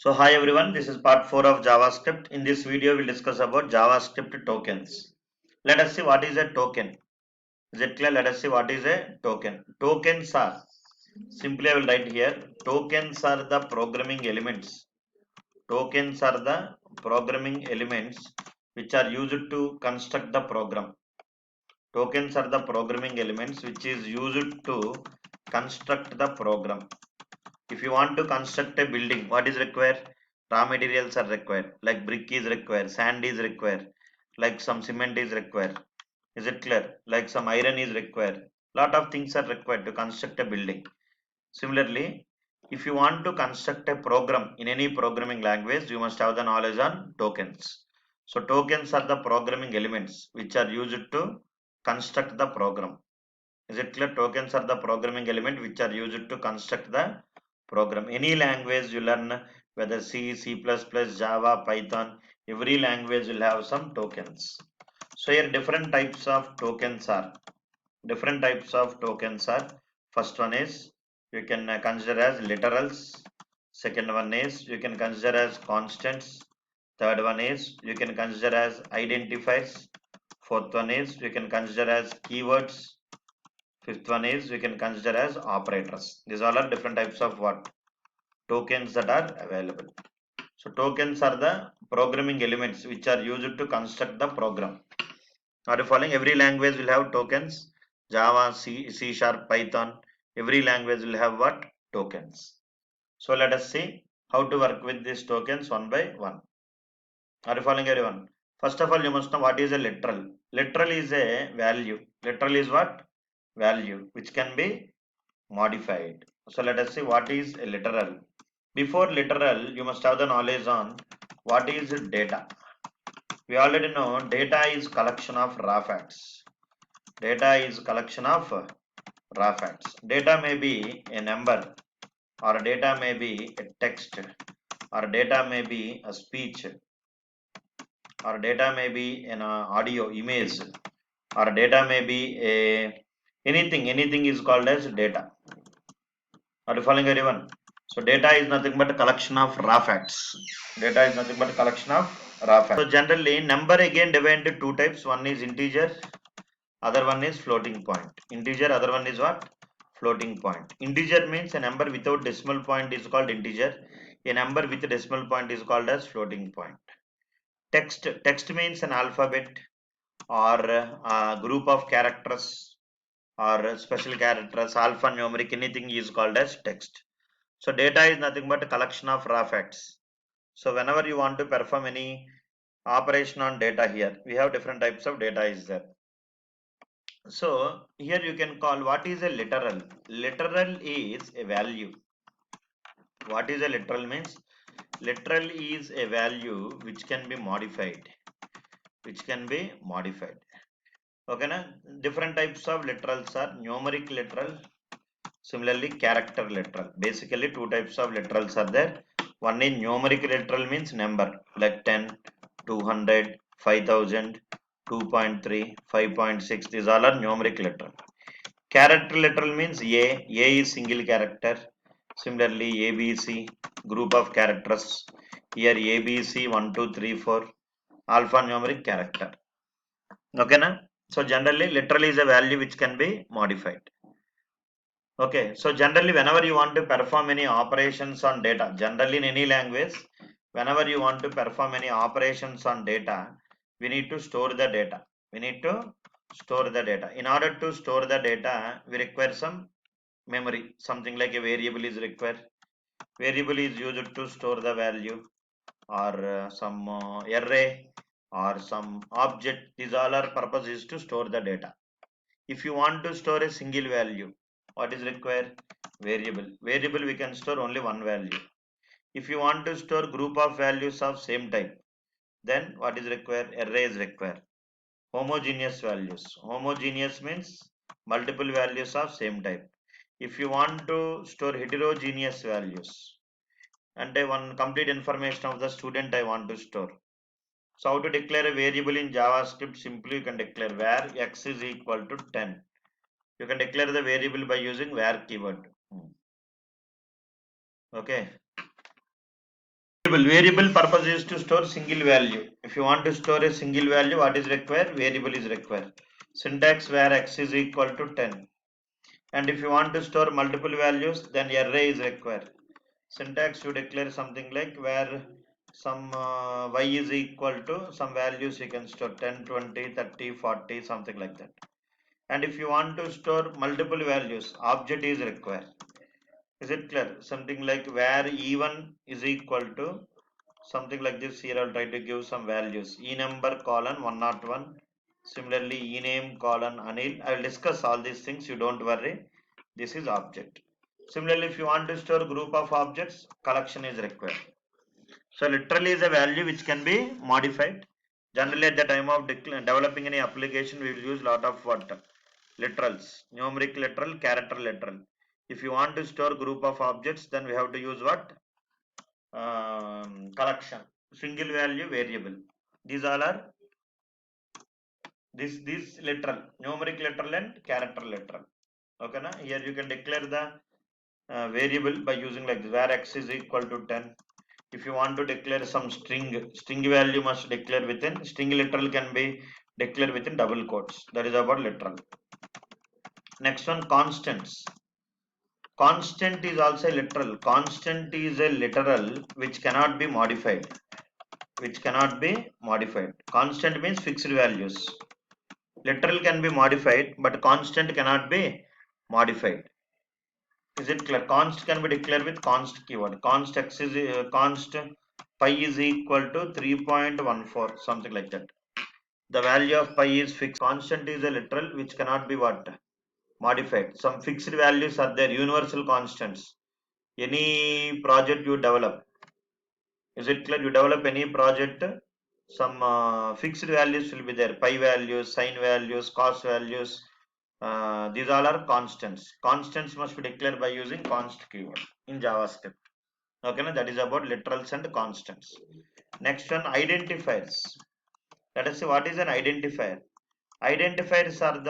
So hi everyone, this is part 4 of JavaScript. In this video, we'll discuss about JavaScript tokens. Let us see what is a token. Is it clear? Let us see what is a token. Tokens are, simply I will write here, tokens are the programming elements. Tokens are the programming elements which are used to construct the program. Tokens are the programming elements which is used to construct the program. If you want to construct a building, what is required? Raw materials are required, like brick is required, sand is required, like some cement is required. Is it clear? Like some iron is required. Lot of things are required to construct a building. Similarly, if you want to construct a program in any programming language, you must have the knowledge on tokens. So tokens are the programming elements which are used to construct the program. Is it clear? Tokens are the programming element which are used to construct the program. Any language you learn, whether C, C++, Java, Python, every language will have some tokens. So here different types of tokens are. First one is you can consider as literals. Second one is you can consider as constants. Third one is you can consider as identifiers. Fourth one is you can consider as keywords. Fifth one is we can consider as operators. These all are different types of what? Tokens that are available. So tokens are the programming elements which are used to construct the program. Are you following? Every language will have tokens. Java, C Sharp, Python. Every language will have what? Tokens. So let us see how to work with these tokens one by one. Are you following everyone? First of all, you must know what is a literal. Literal is a value. Literal is what? Value, which can be modified. So let us see what is a literal. Before literal, you must have the knowledge on what is data. We already know data is collection of raw facts. Data is collection of raw facts. Data may be a number, or data may be a text, or data may be a speech, or data may be an audio image, or data may be a anything is called as data. Are you following everyone? So data is nothing but a collection of raw facts. Data is nothing but a collection of raw facts. So generally number again divided into two types. One is integer, other one is floating point. Integer, other one is what? Floating point. Integer means a number without decimal point is called integer. A number with a decimal point is called as floating point. Text means an alphabet or a group of characters or special characters, alphanumeric, anything is called as text. So data is nothing but a collection of raw facts. So whenever you want to perform any operation on data here, we have different types of data is there. So here you can call what is a literal. Literal is a value. What is a literal means? Literal is a value which can be modified. Okay, na? Different types of literals are numeric literal, similarly character literal. Basically two types of literals are there. One is numeric literal means number like 10, 200, 5000, 2.3, 5.6. These all are numeric literal. Character literal means A is single character. Similarly ABC, group of characters. Here ABC 1, 2, 3, 4, alphanumeric character. Okay na? So generally literal is a value which can be modified. Okay, so generally whenever you want to perform any operations on data, generally in any language, whenever you want to perform any operations on data, we need to store the data. In order to store the data, we require some memory. Something like a variable is required. Variable is used to store the value, or some array or some object. These all are purpose is to store the data. If you want to store a single value, what is required? Variable we can store only one value. If you want to store group of values of same type, then what is required? Array is required. Homogeneous values. Homogeneous means multiple values of same type. If you want to store heterogeneous values, and one complete information of the student I want to store. So how to declare a variable in JavaScript? Simply you can declare var x is equal to 10. You can declare the variable by using var keyword. Okay. Variable purpose is to store single value. If you want to store a single value, what is required? Variable is required. Syntax where x is equal to 10. And if you want to store multiple values, then array is required. Syntax you declare something like where some y is equal to some values you can store 10, 20, 30, 40, something like that. And if you want to store multiple values, object is required. Is it clear? Something like where e1 is equal to something like this. Here I'll try to give some values. E number colon 101. Similarly, e name colon Anil. I will discuss all these things. You don't worry. This is object. Similarly, if you want to store group of objects, collection is required. So literally is a value which can be modified. Generally at the time of developing any application, we will use lot of what? Literals. Numeric literal, character literal. If you want to store group of objects, then we have to use what? Collection. Single value variable. These all are this literal. Numeric literal and character literal. Okay, na? Here you can declare the variable by using like this, where x is equal to 10. If you want to declare some string value must declare within, string literal can be declared within double quotes. That is about literal. Next one, constants. Constant is also literal. Constant is a literal which cannot be modified. Constant means fixed values. Literal can be modified, but constant cannot be modified. Is it clear? Const can be declared with const keyword. Const x is const pi is equal to 3.14, something like that. The value of pi is fixed. Constant is a literal which cannot be what? Modified. Some fixed values are there, universal constants. Any project you develop, is it clear? You develop any project, some fixed values will be there. Pi values, sine values, cos values. These all are constants. Constants must be declared by using const keyword in JavaScript. Okay, now that is about literals and constants. Next one, identifiers. Let us see what is an identifier. Identifiers are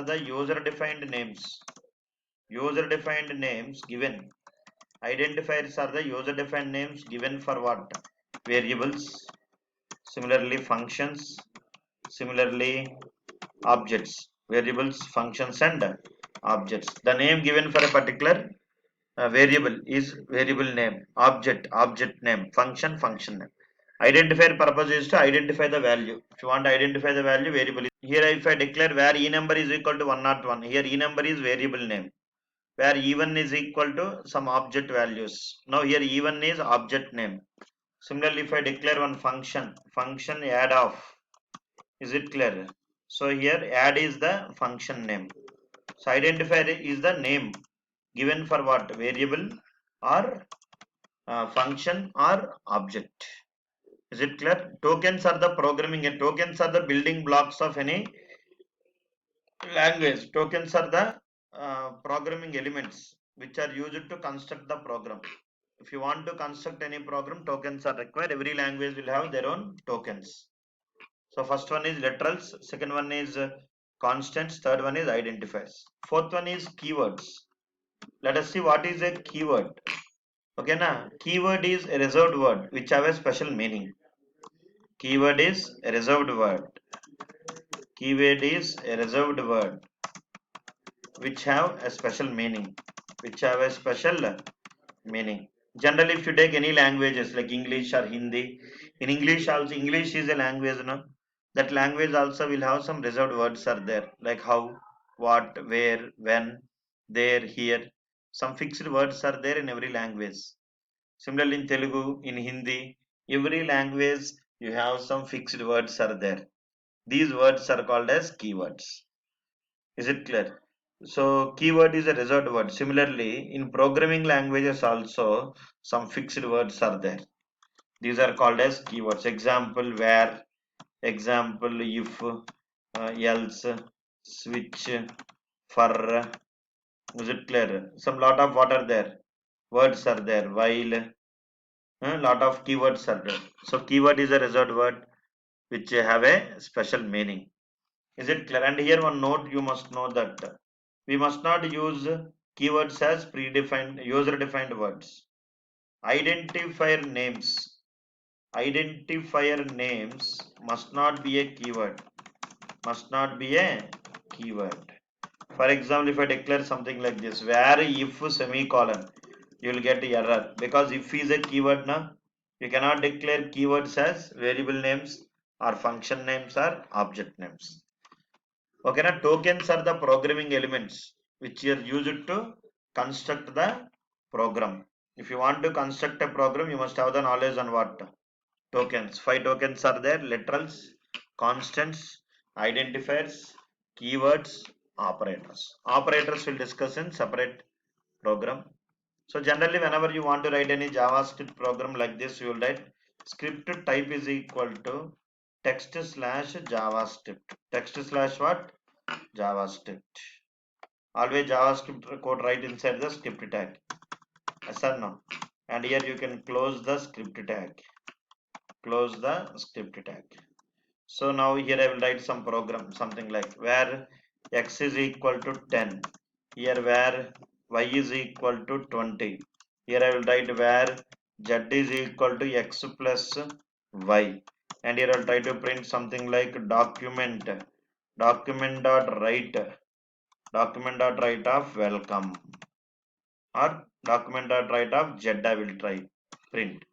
the user-defined names. User-defined names given. Identifiers are the user-defined names given for what? Variables. Similarly, functions. Similarly, objects. Variables, functions, and objects. The name given for a particular variable is variable name. Object name. Function name. Identifier purpose is to identify the value. If you want to identify the value, variable is here. If I declare where e number is equal to 101, here e number is variable name. Where e1 is equal to some object values. Now here e1 is object name. Similarly, if I declare one function add of, is it clear? So here add is the function name. So identifier is the name given for what? Variable or function or object. Is it clear? Tokens are the programming and tokens are the building blocks of any language. Tokens are the programming elements which are used to construct the program. If you want to construct any program, tokens are required. Every language will have their own tokens. So first one is literals, second one is constants, third one is identifiers. Fourth one is keywords. Let us see what is a keyword. Okay, na? Keyword is a reserved word which have a special meaning. Keyword is a reserved word. Keyword is a reserved word which have a special meaning. Generally, if you take any languages like English or Hindi, in English also, English is a language, no? That language also will have some reserved words are there, like how, what, where, when, there, here. Some fixed words are there in every language. Similarly, in Telugu, in Hindi, every language you have some fixed words are there. These words are called as keywords. Is it clear? So keyword is a reserved word. Similarly, in programming languages also some fixed words are there. These are called as keywords. Example where, example if, else, switch, for. Is it clear? Some lot of what are there? Words are there. While, lot of keywords are there. So keyword is a reserved word which have a special meaning. Is it clear? And here one note you must know that we must not use keywords as predefined user defined words. Identifier names must not be a keyword. For example, if I declare something like this, where if semicolon, you will get error, because if is a keyword now, you cannot declare keywords as variable names or function names or object names. Okay, now tokens are the programming elements which are used to construct the program. If you want to construct a program, you must have the knowledge on what? Tokens. 5 tokens are there: literals, constants, identifiers, keywords, operators. Operators will discuss in separate program. So generally, whenever you want to write any JavaScript program like this, you will write script type is equal to text slash JavaScript. Text slash what? JavaScript. Always JavaScript code right inside the script tag. Yes or no? And here you can close the script tag. So now here I will write some program, something like where x is equal to 10. Here where y is equal to 20. Here I will write where z is equal to x plus y. And here I will try to print something like document dot write of welcome, or document.write of z I will try print.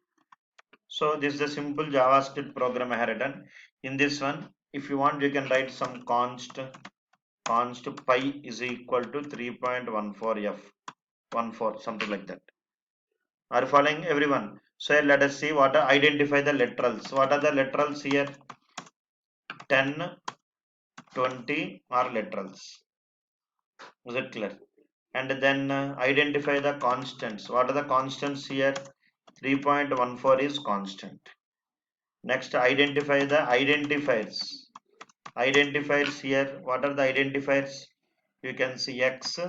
So this is a simple JavaScript program I had done. In this one, if you want, you can write some const pi is equal to 3.14f 14, something like that. Are you following, everyone? So let us see what identify the literals. What are the literals here? 10, 20 are literals. Is it clear? And then identify the constants. What are the constants here? 3.14 is constant. Next, identify the identifiers. Identifiers here, what are the identifiers? You can see x,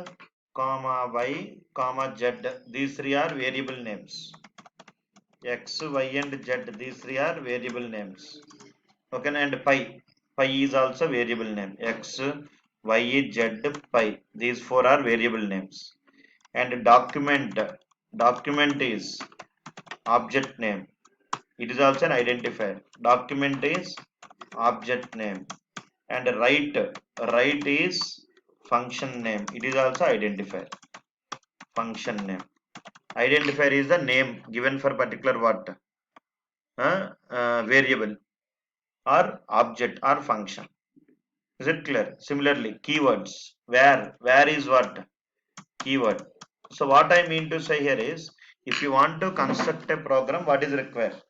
comma y, comma z. These three are variable names. X, y, and z. These three are variable names. Okay, and pi. Pi is also variable name. X, y, z, pi. These four are variable names. And document is object name. It is also an identifier. Document is object name. And write is function name. It is also identifier. Function name. Identifier is the name given for particular what? Variable or object or function. Is it clear? Similarly, keywords. Where is what? Keyword. So what I mean to say here is, if you want to construct a program, what is required?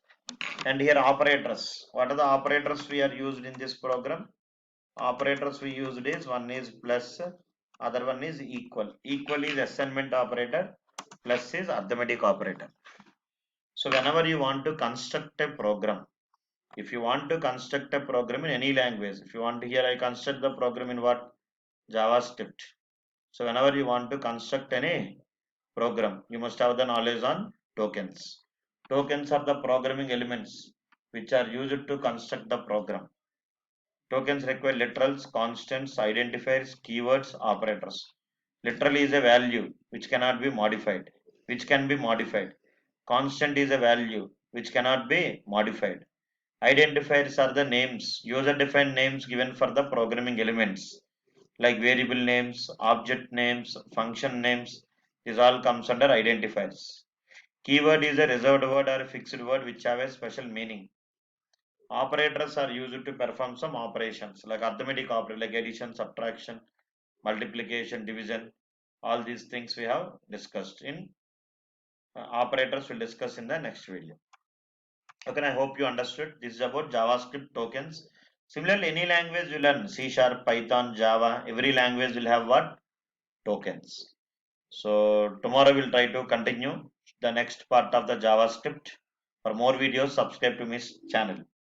And here operators. What are the operators we are used in this program? Operators we used is, one is plus, other one is equal. Equal is assignment operator, plus is arithmetic operator. So whenever you want to construct a program, if you want to construct a program in any language, if you want to, here I construct the program in what? JavaScript. So whenever you want to construct any program, you must have the knowledge on tokens. Tokens are the programming elements which are used to construct the program. Tokens require literals, constants, identifiers, keywords, operators. Literal is a value which cannot be modified, which can be modified. Constant is a value which cannot be modified. Identifiers are the names, user-defined names given for the programming elements, like variable names, object names, function names. This all comes under identifiers. Keyword is a reserved word or a fixed word which have a special meaning. Operators are used to perform some operations like arithmetic operator, like addition, subtraction, multiplication, division. All these things we have discussed in operators. Will discuss in the next video. Okay, I hope you understood. This is about JavaScript tokens. Similarly, any language you learn, C Sharp, Python, Java, every language will have what? Tokens. So tomorrow we'll try to continue the next part of the JavaScript. For more videos, subscribe to my channel.